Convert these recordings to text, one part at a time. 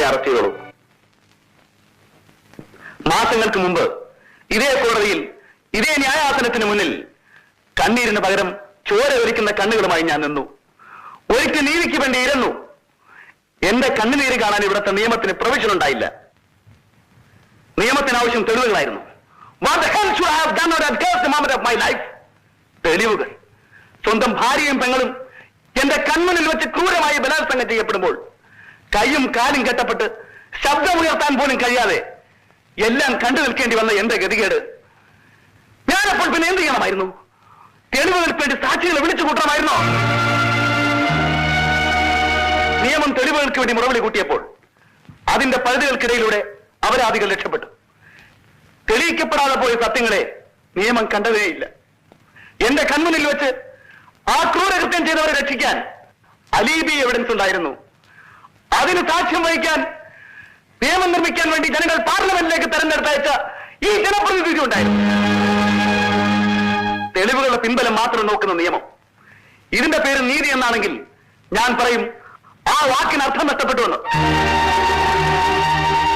എന്നെ അറസ്റ്റ് ചെയ്തോളൂ. മാസങ്ങൾക്ക് മുമ്പ് ഇതേ കോടതിയിൽ ഇതേ ന്യായാസനത്തിന് മുന്നിൽ കണ്ണീരിന് പകരം ചോര ഒലിക്കുന്ന കണ്ണുകളുമായി ഞാൻ നിന്നു. ഒരിക്കൽ നീതിക്ക് വേണ്ടി ഇരുന്നു. എന്റെ കണ്ണുനീര് കാണാൻ ഇവിടുത്തെ നിയമത്തിന് പ്രൊവിഷൻ ഉണ്ടായില്ല. നിയമത്തിന് ആവശ്യം തെളിവുകളായിരുന്നു. തെളിവുകൾ. സ്വന്തം ഭാര്യയും പെങ്ങളും എന്റെ കൺമുന്നിൽ വെച്ച് ക്രൂരമായി ബലാത്സംഗം ചെയ്യപ്പെടുമ്പോൾ കൈയും കാലും കെട്ടപ്പെട്ട് ശബ്ദമുയർത്താൻ പോലും കഴിയാതെ എല്ലാം കണ്ടു നിൽക്കേണ്ടി വന്ന എന്റെ ഗതികേട് ഞാനപ്പോൾ പിന്നെ എന്ത് ചെയ്യണമായിരുന്നു? തെളിവുകൾക്ക് വേണ്ടി സാക്ഷികളെ വിളിച്ചു കൂട്ടണമായിരുന്നോ? നിയമം തെളിവുകൾക്ക് വേണ്ടി മുറവിളി കൂട്ടിയപ്പോൾ അതിന്റെ പരിധികൾക്കിടയിലൂടെ അപരാധികൾ രക്ഷപ്പെട്ടു. തെളിയിക്കപ്പെടാതെ പോയ സത്യങ്ങളെ നിയമം കണ്ടതേയില്ല. എന്റെ കൺമുന്നിൽ വെച്ച് ആ ക്രൂരകൃത്യം ചെയ്തവരെ രക്ഷിക്കാൻ അലീബി എവിഡൻസ് ഉണ്ടായിരുന്നു. അതിന് സാക്ഷ്യം വഹിക്കാൻ നിയമം നിർമ്മിക്കാൻ വേണ്ടി ജനങ്ങൾ പാർലമെന്റിലേക്ക് തെരഞ്ഞെടുത്തയച്ച ഈ ജനപ്രതിനിധി ഉണ്ടായിരുന്നു. തെളിവുകളുടെ പിൻബലം മാത്രം നോക്കുന്ന നിയമം. ഇതിന്റെ പേര് നീതി എന്നാണെങ്കിൽ ഞാൻ പറയും ആ വാക്കിന് അർത്ഥം നഷ്ടപ്പെട്ടുവെന്ന്.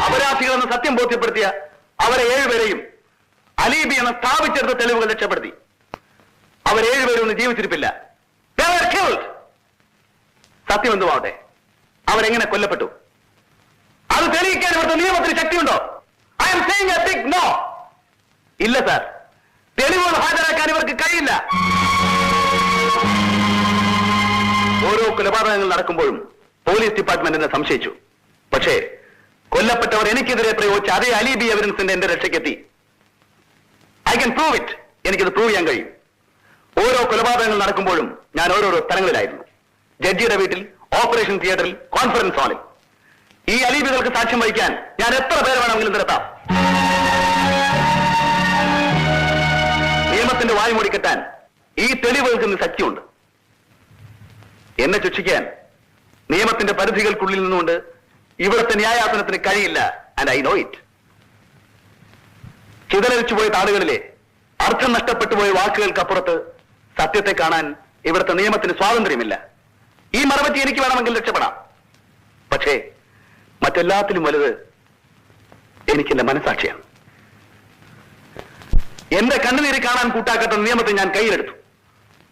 അപരാധികളെന്ന് സത്യം ബോധ്യപ്പെടുത്തിയ അവരെ 7 പേരെയും അലീബി എന്ന സ്ഥാപിച്ചെടുത്ത തെളിവുകൾ രക്ഷപ്പെടുത്തി. അവർ 7 പേരും ഒന്നും ജീവിച്ചിരിപ്പില്ല. സത്യം എന്തുമാവട്ടെ, അവരെങ്ങനെ കൊല്ലപ്പെട്ടു? അത് തെളിയിക്കാൻ ഇവിടുത്തെ നിയമത്തിന് ശക്തിയുണ്ടോ? I am saying a big no. ഇല്ല സാർ, തെളിവുകൾ ഹാജരാക്കാൻ ഇവർക്ക് കഴിയില്ല. ഓരോ കൊലപാതകങ്ങൾ നടക്കുമ്പോഴും പോലീസ് ഡിപ്പാർട്ട്മെന്റ് എന്നെ സംശയിച്ചു. പക്ഷേ കൊല്ലപ്പെട്ടവർ എനിക്കെതിരെ പ്രയോഗിച്ച അതേ അലീബി എവിഡൻസിന്റെ എന്റെ രക്ഷയ്ക്കെത്തി. I can prove it. എനിക്കത് പ്രൂവ് ചെയ്യാൻ കഴിയും. ഓരോ കൊലപാതകങ്ങൾ നടക്കുമ്പോഴും ഞാൻ ഓരോരോ സ്ഥലങ്ങളിലായിരുന്നു. ജഡ്ജിയുടെ വീട്ടിൽ, ഓപ്പറേഷൻ തിയേറ്ററിൽ, കോൺഫറൻസ് ഹാളിൽ. ഈ അലീബികൾക്ക് സാക്ഷ്യം വഹിക്കാൻ ഞാൻ എത്ര പേരെ വേണമെങ്കിലും നിരത്താം. നിയമത്തിന്റെ വായു മൂടിക്കെട്ടാൻ ഈ തെളിവുകൾക്ക് ഇന്ന് ശക്തിയുണ്ട്. എന്നെ ശിക്ഷിക്കാൻ നിയമത്തിന്റെ പരിധികൾക്കുള്ളിൽ നിന്നുകൊണ്ട് ഇവിടുത്തെ ന്യായാസനത്തിന് കഴിയില്ല. And I know it. ചിതലരിച്ചുപോയ താളുകളിലെ അർത്ഥം നഷ്ടപ്പെട്ടുപോയ വാക്കുകൾക്കപ്പുറത്ത് സത്യത്തെ കാണാൻ ഇവിടുത്തെ നിയമത്തിന് സ്വാതന്ത്ര്യമില്ല. ഈ മറുപറ്റി എനിക്ക് വേണമെങ്കിൽ രക്ഷപ്പെടാം. പക്ഷേ മറ്റെല്ലാത്തിലും വലുത് എനിക്കെന്റെ മനസാക്ഷിയാണ്. എന്റെ കണ്ണുനീര് കാണാൻ കൂട്ടാക്കാത്ത നിയമത്തെ ഞാൻ കയ്യിലെടുത്തു.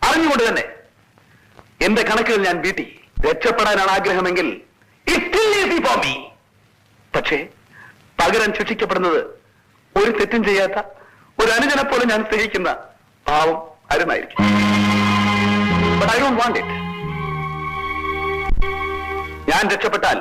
അറിഞ്ഞുകൊണ്ട് തന്നെ എന്റെ കണക്കുകൾ ഞാൻ വീട്ടി. രക്ഷപ്പെടാനാണ് ആഗ്രഹമെങ്കിൽ പക്ഷേ പകരം ശിക്ഷിക്കപ്പെടുന്നത് ഒരു തെറ്റും ചെയ്യാത്ത ഒരു അനുജനെ പോലെ ഞാൻ സ്നേഹിക്കുന്ന പാവം അരുണായിരിക്കും. But I don't want it. ഞാൻ രക്ഷപ്പെട്ടാൽ